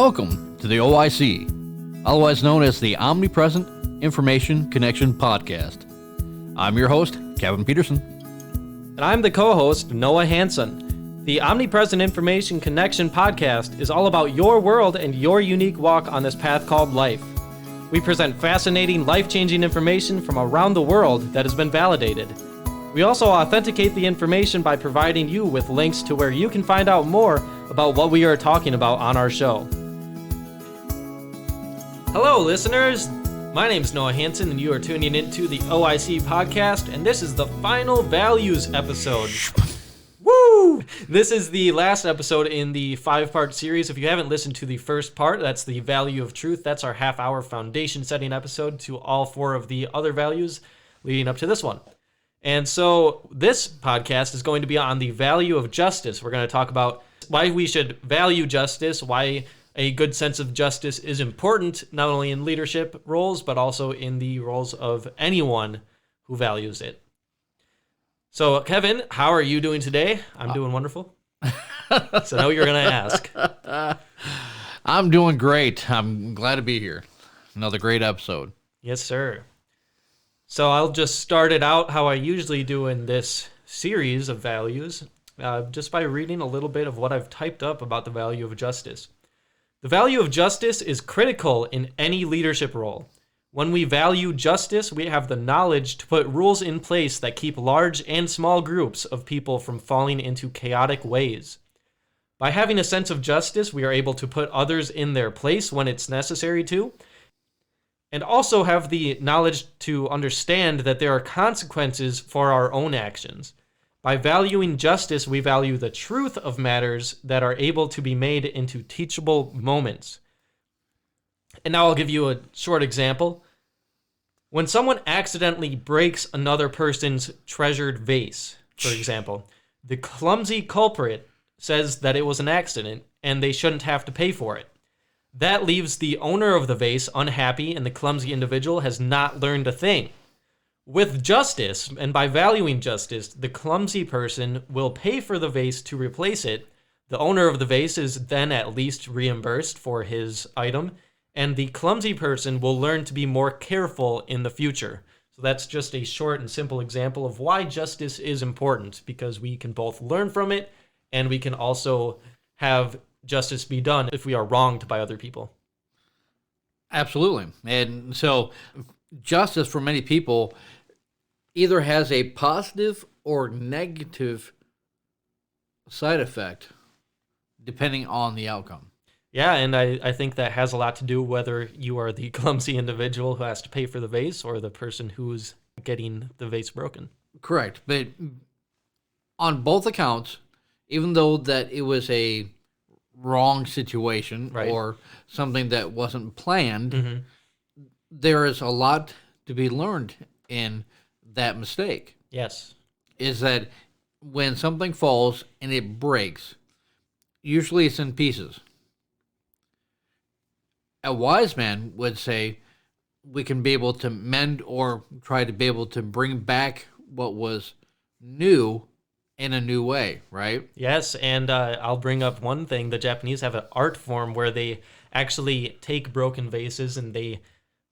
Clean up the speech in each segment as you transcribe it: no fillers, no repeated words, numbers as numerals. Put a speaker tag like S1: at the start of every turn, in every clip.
S1: Welcome to the OIC, otherwise known as the Omnipresent Information Connection Podcast. I'm your host, Kevin Peterson.
S2: And I'm the co-host, Noah Hansen. The Omnipresent Information Connection Podcast is all about your world and your unique walk on this path called life. We present fascinating, life-changing information from around the world that has been validated. We also authenticate the information by providing you with links to where you can find out more about what we are talking about on our show. Hello, listeners. My name is Noah Hansen, and you are tuning into the OIC Podcast, and this is the final values episode. Woo! This is the last episode in the 5-part series. If you haven't listened to the first part, that's the value of truth. That's our half-hour foundation-setting episode to all 4 of the other values leading up to this one. And so this podcast is going to be on the value of justice. We're going to talk about why we should value justice, why a good sense of justice is important, not only in leadership roles, but also in the roles of anyone who values it. So, Kevin, how are you doing today? I'm doing wonderful. So I know you're going to ask.
S1: I'm doing great. I'm glad to be here. Another great episode.
S2: Yes, sir. So I'll just start it out how I usually do in this series of values, just by reading a little bit of what I've typed up about the value of justice. The value of justice is critical in any leadership role. When we value justice, we have the knowledge to put rules in place that keep large and small groups of people from falling into chaotic ways. By having a sense of justice, we are able to put others in their place when it's necessary to, and also have the knowledge to understand that there are consequences for our own actions. By valuing justice, we value the truth of matters that are able to be made into teachable moments. And now I'll give you a short example. When someone accidentally breaks another person's treasured vase, for example, the clumsy culprit says that it was an accident and they shouldn't have to pay for it. That leaves the owner of the vase unhappy, and the clumsy individual has not learned a thing. With justice, and by valuing justice, the clumsy person will pay for the vase to replace it. The owner of the vase is then at least reimbursed for his item, and the clumsy person will learn to be more careful in the future. So that's just a short and simple example of why justice is important, because we can both learn from it, and we can also have justice be done if we are wronged by other people.
S1: Absolutely. And so justice for many people either has a positive or negative side effect depending on the outcome.
S2: Yeah, and I think that has a lot to do whether you are the clumsy individual who has to pay for the vase or the person who's getting the vase broken.
S1: Correct. But on both accounts, even though that it was a wrong situation, right, or something that wasn't planned, there is a lot to be learned in that mistake.
S2: Yes.
S1: Is that when something falls and it breaks, usually it's in pieces. A wise man would say we can be able to mend or try to be able to bring back what was new in a new way, right?
S2: Yes, and I'll bring up one thing. The Japanese have an art form where they actually take broken vases and they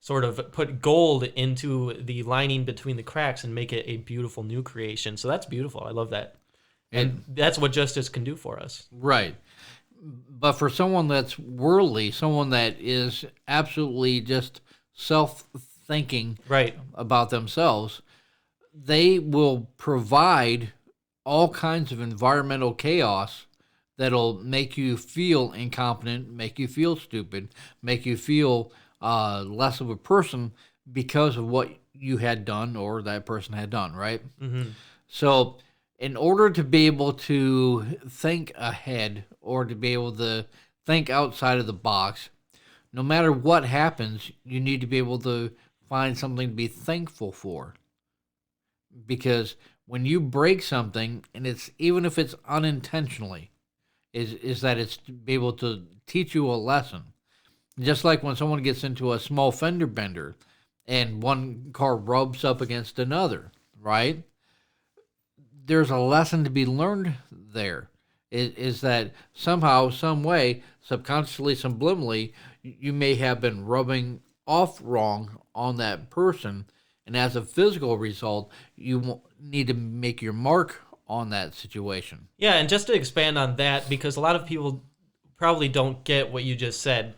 S2: sort of put gold into the lining between the cracks and make it a beautiful new creation. So that's beautiful. I love that. And that's what justice can do for us.
S1: Right. But for someone that's worldly, someone that is absolutely just self-thinking,
S2: right,
S1: about themselves, they will provide all kinds of environmental chaos that'll make you feel incompetent, make you feel stupid, make you feel less of a person because of what you had done or that person had done, right? So in order to be able to think ahead or to be able to think outside of the box, no matter what happens, you need to be able to find something to be thankful for. Because when you break something, and it's even if it's unintentionally, is that it's to be able to teach you a lesson. Just like when someone gets into a small fender bender and one car rubs up against another, right? There's a lesson to be learned there. is that somehow, some way, subconsciously, subliminally, you may have been rubbing off wrong on that person, and as a physical result, you need to make your mark on that situation.
S2: Yeah, and just to expand on that, because a lot of people probably don't get what you just said.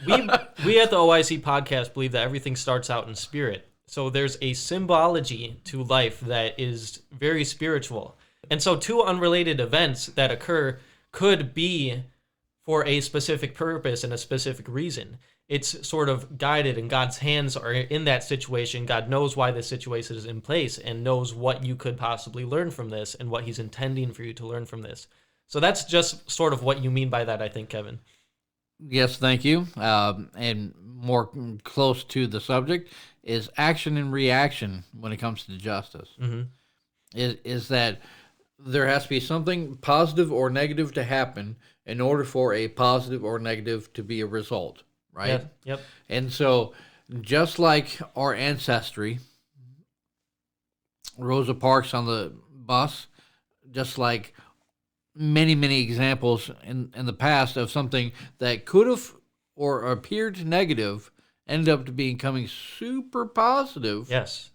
S2: We at the OIC Podcast believe that everything starts out in spirit. So there's a symbology to life that is very spiritual. And so two unrelated events that occur could be for a specific purpose and a specific reason. It's sort of guided, and God's hands are in that situation. God knows why this situation is in place and knows what you could possibly learn from this and what he's intending for you to learn from this. So that's just sort of what you mean by that, I think, Kevin.
S1: Yes, thank you. And more close to the subject is action and reaction when it comes to justice.
S2: Mm-hmm.
S1: Is that there has to be something positive or negative to happen in order for a positive or negative to be a result, right?
S2: Yep.
S1: And so just like our ancestry, Rosa Parks on the bus, just like many, many examples in the past of something that could have or appeared negative ended up to becoming super positive.
S2: Yes.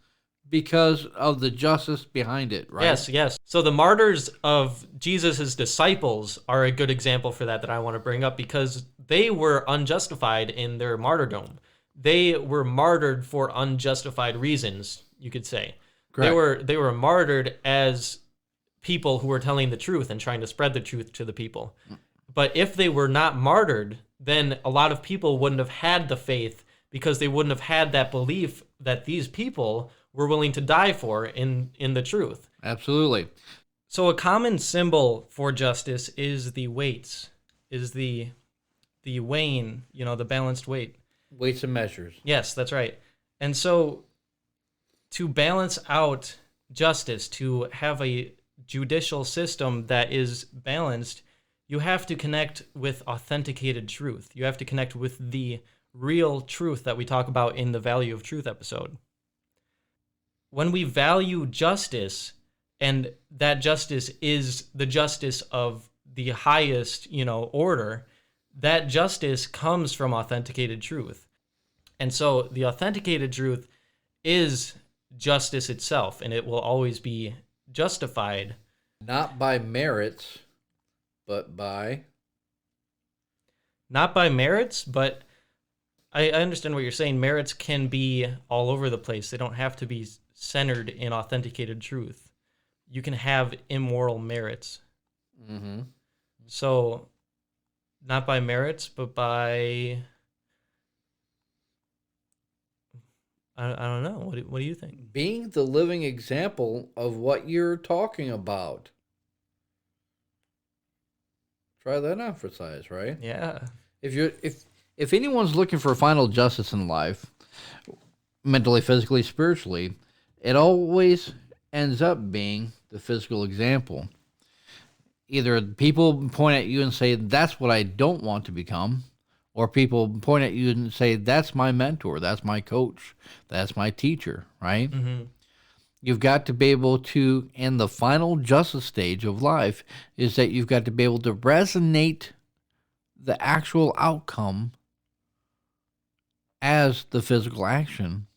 S1: Because of the justice behind it, right?
S2: Yes. So the martyrs of Jesus' disciples are a good example for that I want to bring up, because they were unjustified in their martyrdom. They were martyred for unjustified reasons, you could say.
S1: Correct.
S2: They were martyred as people who were telling the truth and trying to spread the truth to the people. But if they were not martyred, then a lot of people wouldn't have had the faith, because they wouldn't have had that belief that these people were willing to die for in the truth.
S1: Absolutely.
S2: So a common symbol for justice is the weights, is the weighing, the balanced weight.
S1: Weights and measures.
S2: Yes, that's right. And so to balance out justice, to have a judicial system that is balanced, you have to connect with authenticated truth. You have to connect with the real truth that we talk about in the Value of Truth episode. When we value justice, and that justice is the justice of the highest, order, that justice comes from authenticated truth. And so the authenticated truth is justice itself, and it will always be justified.
S1: Not by merits, but by...
S2: Not by merits, but I understand what you're saying. Merits can be all over the place. They don't have to be centered in authenticated truth. You can have immoral merits.
S1: Mm-hmm.
S2: So, not by merits, but by... I don't know. What do you think?
S1: Being the living example of what you're talking about. Try that on for size, right?
S2: Yeah.
S1: If anyone's looking for final justice in life, mentally, physically, spiritually, it always ends up being the physical example. Either people point at you and say, that's what I don't want to become, or people point at you and say, that's my mentor, that's my coach, that's my teacher, right?
S2: Mm-hmm.
S1: You've got to be able to, in the final justice stage of life, is that you've got to be able to resonate the actual outcome as the physical action.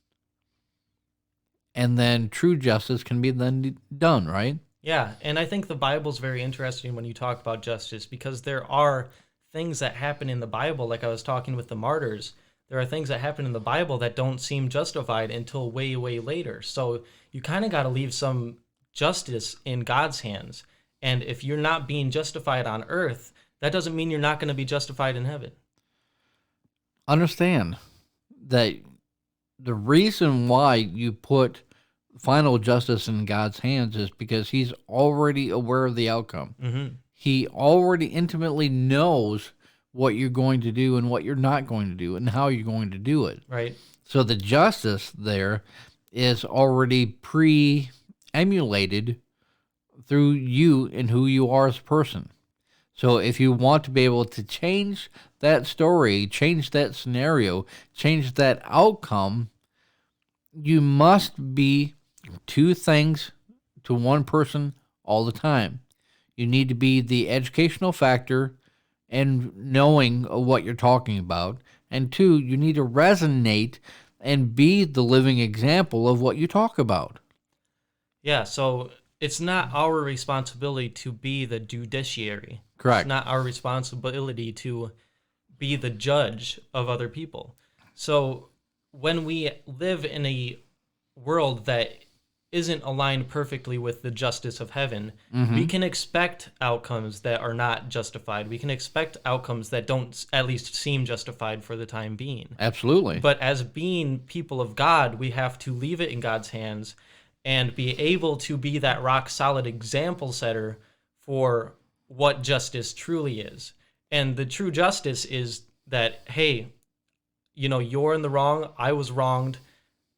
S1: And then true justice can be then done, right?
S2: Yeah, and I think the Bible's very interesting when you talk about justice, because there are things that happen in the Bible, like I was talking with the martyrs. There are things that happen in the Bible that don't seem justified until way, way later. So you kind of got to leave some justice in God's hands. And if you're not being justified on earth, that doesn't mean you're not going to be justified in heaven.
S1: Understand that the reason why you put final justice in God's hands is because he's already aware of the outcome.
S2: Mm-hmm.
S1: He already intimately knows what you're going to do and what you're not going to do and how you're going to do it.
S2: Right.
S1: So the justice there is already pre-emulated through you and who you are as a person. So if you want to be able to change that story, change that scenario, change that outcome, you must be two things to one person all the time. You need to be the educational factor and knowing what you're talking about. And 2, you need to resonate and be the living example of what you talk about.
S2: Yeah, so it's not our responsibility to be the judiciary.
S1: Correct.
S2: It's not our responsibility to be the judge of other people. So when we live in a world that isn't aligned perfectly with the justice of heaven, we can expect outcomes that are not justified. We can expect outcomes that don't at least seem justified for the time being.
S1: Absolutely.
S2: But as being people of God, we have to leave it in God's hands and be able to be that rock solid example setter for what justice truly is. And the true justice is that, hey, you're in the wrong, I was wronged,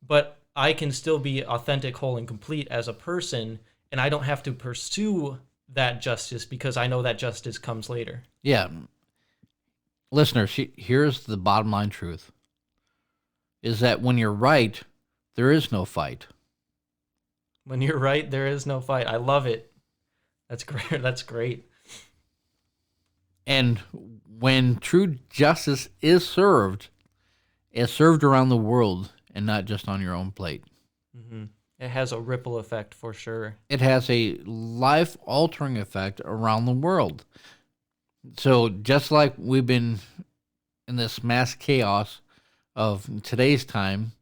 S2: but I can still be authentic, whole, and complete as a person, and I don't have to pursue that justice because I know that justice comes later.
S1: Yeah. Listeners, here's the bottom line truth, is that when you're right, there is no fight.
S2: When you're right, there is no fight. I love it. That's great. That's great.
S1: And when true justice is served, it's served around the world and not just on your own plate.
S2: Mm-hmm. It has a ripple effect for sure.
S1: It has a life-altering effect around the world. So just like we've been in this mass chaos of today's time,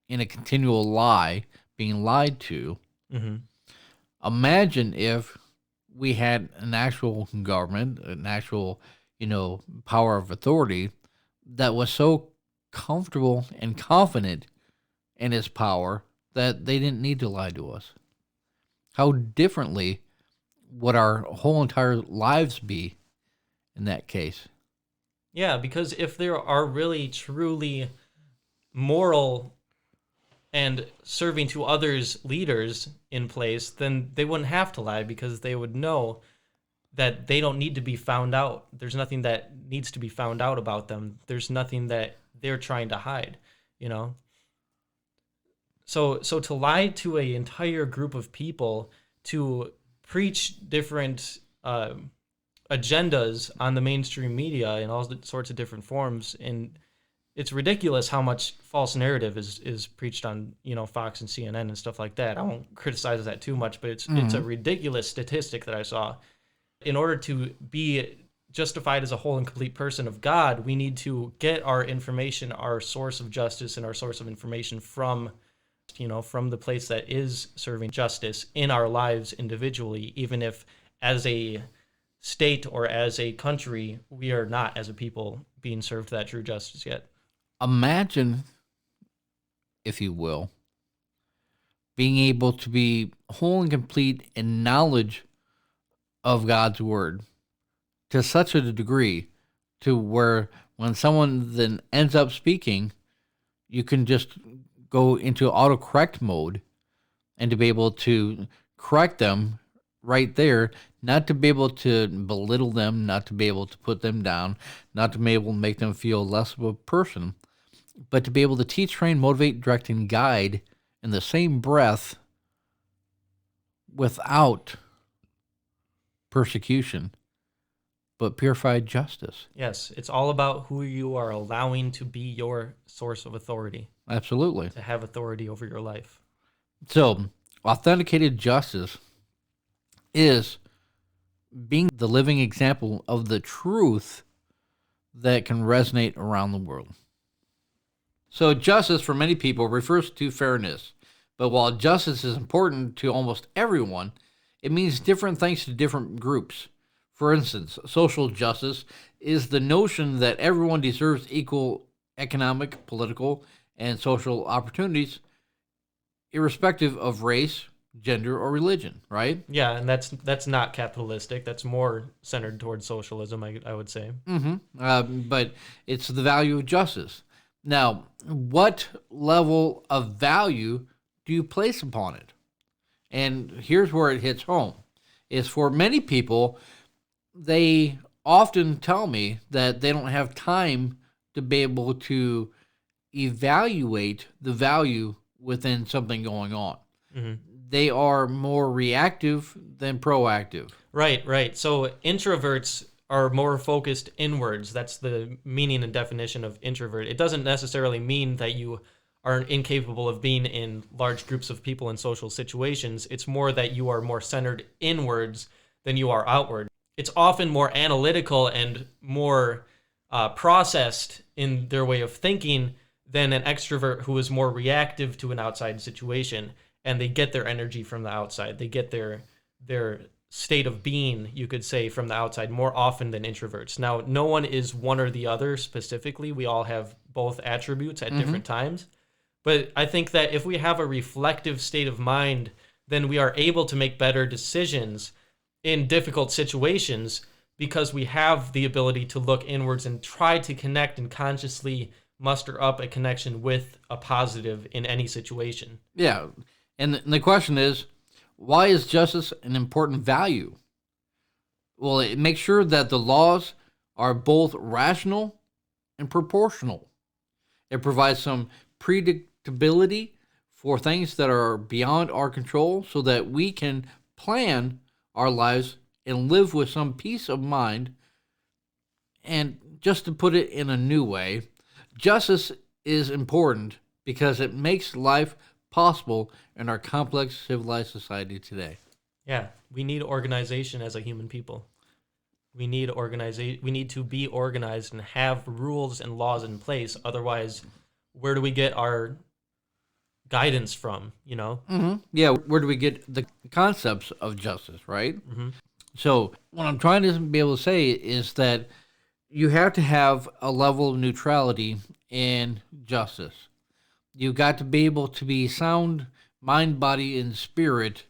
S1: in a continual lie, being lied to, imagine if we had an actual government, an actual, power of authority that was so comfortable and confident in its power that they didn't need to lie to us. How differently would our whole entire lives be in that case?
S2: Yeah, because if there are really, truly moral and serving to others leaders in place, then they wouldn't have to lie because they would know that they don't need to be found out. There's nothing that needs to be found out about them. There's nothing that they're trying to hide, So to lie to an entire group of people, to preach different agendas on the mainstream media in all sorts of different forms, and it's ridiculous how much false narrative is preached on, Fox and CNN and stuff like that. I won't criticize that too much, but it's a ridiculous statistic that I saw. In order to be justified as a whole and complete person of God, we need to get our information, our source of justice and our source of information from the place that is serving justice in our lives individually, even if as a state or as a country, we are not as a people being served that true justice yet.
S1: Imagine, if you will, being able to be whole and complete in knowledge of God's word to such a degree to where when someone then ends up speaking, you can just go into autocorrect mode and to be able to correct them right there, not to be able to belittle them, not to be able to put them down, not to be able to make them feel less of a person, but to be able to teach, train, motivate, direct, and guide in the same breath without persecution, but purified justice.
S2: Yes, it's all about who you are allowing to be your source of authority.
S1: Absolutely.
S2: To have authority over your life.
S1: So, authenticated justice is being the living example of the truth that can resonate around the world. So, justice for many people refers to fairness. But while justice is important to almost everyone, it means different things to different groups. For instance, social justice is the notion that everyone deserves equal economic, political, and social opportunities, irrespective of race, gender, or religion, right?
S2: Yeah, and that's not capitalistic. That's more centered towards socialism, I would say.
S1: But it's the value of justice. Now, what level of value do you place upon it? And here's where it hits home. Is for many people, they often tell me that they don't have time to be able to evaluate the value within something going on. they are more reactive than proactive.
S2: Right. So introverts are more focused inwards. That's the meaning and definition of introvert. It doesn't necessarily mean that you are incapable of being in large groups of people in social situations. It's more that you are more centered inwards than you are outward. It's often more analytical and more processed in their way of thinking than an extrovert who is more reactive to an outside situation, and they get their energy from the outside. They get their state of being, you could say, from the outside more often than introverts. Now, no one is one or the other specifically. We all have both attributes at different times. But I think that if we have a reflective state of mind, then we are able to make better decisions in difficult situations because we have the ability to look inwards and try to connect and consciously muster up a connection with a positive in any situation.
S1: Yeah. And the question is, why is justice an important value? Well, it makes sure that the laws are both rational and proportional. It provides some predictability for things that are beyond our control so that we can plan our lives and live with some peace of mind. And just to put it in a new way, justice is important because it makes life possible in our complex civilized society today.
S2: Yeah, we need organization as a human people. We need we need to be organized and have rules and laws in place. Otherwise, where do we get our guidance from, you know?
S1: Yeah, where do we get the concepts of justice, right? So what I'm trying to be able to say is that you have to have a level of neutrality in justice. You've got to be able to be sound mind, body, and spirit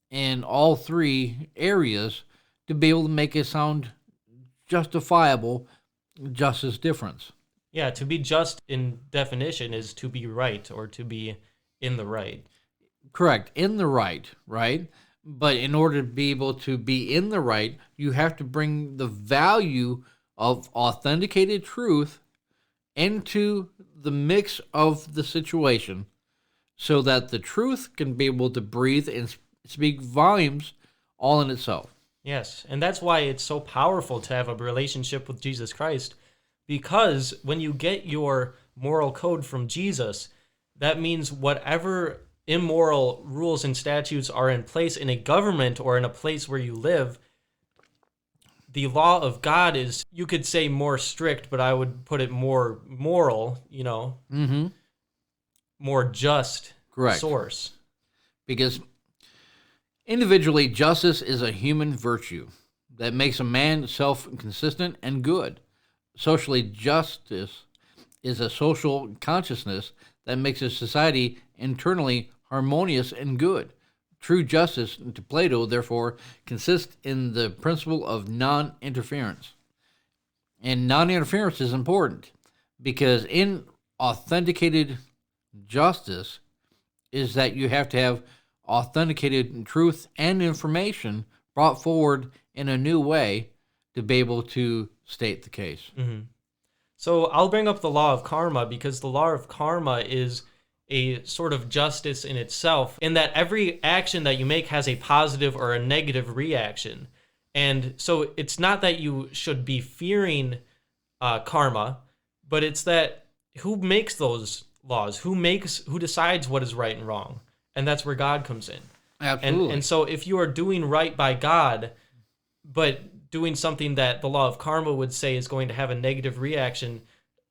S1: in all three areas to be able to make a sound, justifiable justice difference.
S2: Yeah, to be just in definition is to be right or to be in the right.
S1: Correct, in the right, right? But in order to be able to be in the right, you have to bring the value of authenticated truth into the mix of the situation so that the truth can be able to breathe and speak volumes all in itself.
S2: Yes, and that's why it's so powerful to have a relationship with Jesus Christ, because when you get your moral code from Jesus, that means whatever immoral rules and statutes are in place in a government or in a place where you live, the law of God is, you could say, more strict, but I would put it more moral, you know, more just.
S1: Correct.
S2: Source.
S1: Because individually, justice is a human virtue that makes a man self-consistent and good. Socially, justice is a social consciousness that makes a society internally harmonious and good. True justice, to Plato, therefore, consists in the principle of non-interference. And non-interference is important because in authenticated justice is that you have to have authenticated truth and information brought forward in a new way to be able to state the case.
S2: So I'll bring up the law of karma because the law of karma is a sort of justice in itself, in that every action that you make has a positive or a negative reaction. And so it's not that you should be fearing karma, but it's that who makes those laws? Who decides what is right and wrong? And that's where God comes in.
S1: Absolutely.
S2: And so if you are doing right by God, but doing something that the law of karma would say is going to have a negative reaction,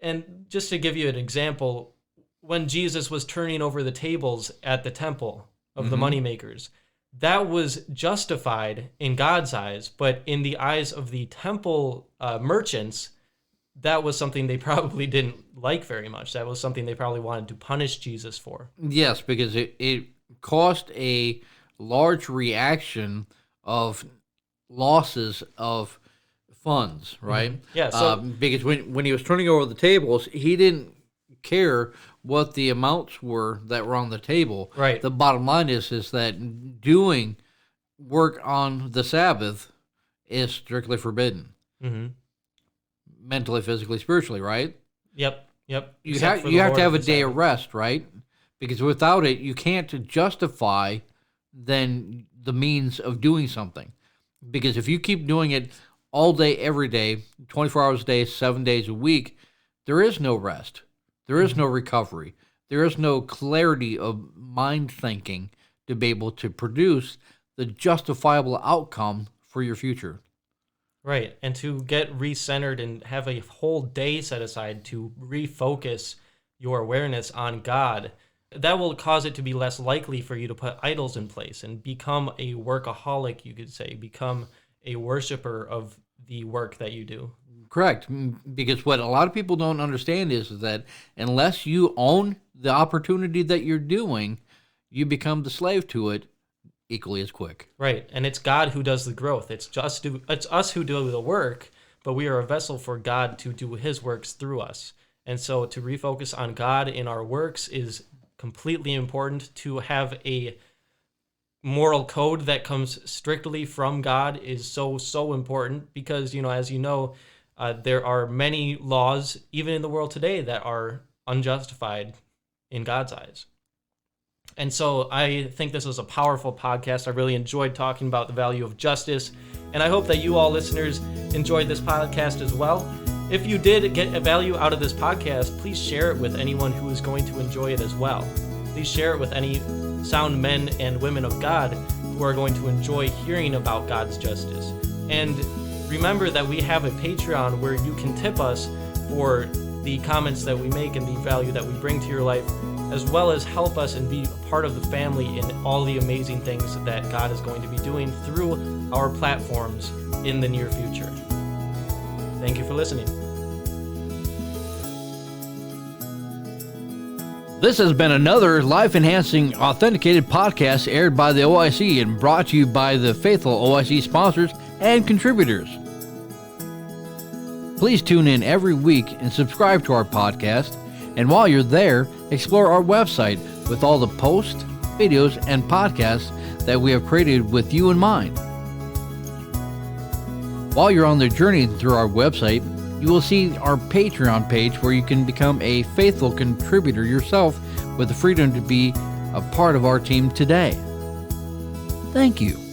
S2: and just to give you an example, when Jesus was turning over the tables at the temple of the moneymakers, that was justified in God's eyes, but in the eyes of the temple merchants, that was something they probably didn't like very much. That was something they probably wanted to punish Jesus for.
S1: Yes, because it caused a large reaction of losses of funds, right?
S2: Yeah. So
S1: because when he was turning over the tables, he didn't care what the amounts were that were on the table.
S2: Right.
S1: The bottom line is that doing work on the Sabbath is strictly forbidden. Mentally, physically, spiritually, right?
S2: Yep.
S1: You have to have a day of rest, right? Because without it, you can't justify than the means of doing something. Because if you keep doing it all day, every day, 24 hours a day, 7 days a week, there is no rest. There is no recovery. There is no clarity of mind thinking to be able to produce the justifiable outcome for your future.
S2: Right. And to get recentered and have a whole day set aside to refocus your awareness on God, that will cause it to be less likely for you to put idols in place and become a workaholic, you could say, become a worshiper of the work that you do.
S1: Correct. Because what a lot of people don't understand is that unless you own the opportunity that you're doing, you become the slave to it equally as quick.
S2: Right. And it's God who does the growth. It's us who do the work, but we are a vessel for God to do his works through us. And so to refocus on God in our works is completely important. To have a moral code that comes strictly from God is so important because, as you know, there are many laws, even in the world today, that are unjustified in God's eyes. And so I think this was a powerful podcast. I really enjoyed talking about the value of justice, and I hope that you all listeners enjoyed this podcast as well. If you did get a value out of this podcast, please share it with anyone who is going to enjoy it as well. Please share it with any sound men and women of God who are going to enjoy hearing about God's justice. And remember that we have a Patreon where you can tip us for the comments that we make and the value that we bring to your life, as well as help us and be a part of the family in all the amazing things that God is going to be doing through our platforms in the near future. Thank you for listening.
S1: This has been another life-enhancing, authenticated podcast aired by the OIC and brought to you by the faithful OIC sponsors and contributors. Please tune in every week and subscribe to our podcast. And while you're there, explore our website with all the posts, videos, and podcasts that we have created with you in mind. While you're on the journey through our website, you will see our Patreon page where you can become a faithful contributor yourself with the freedom to be a part of our team today. Thank you.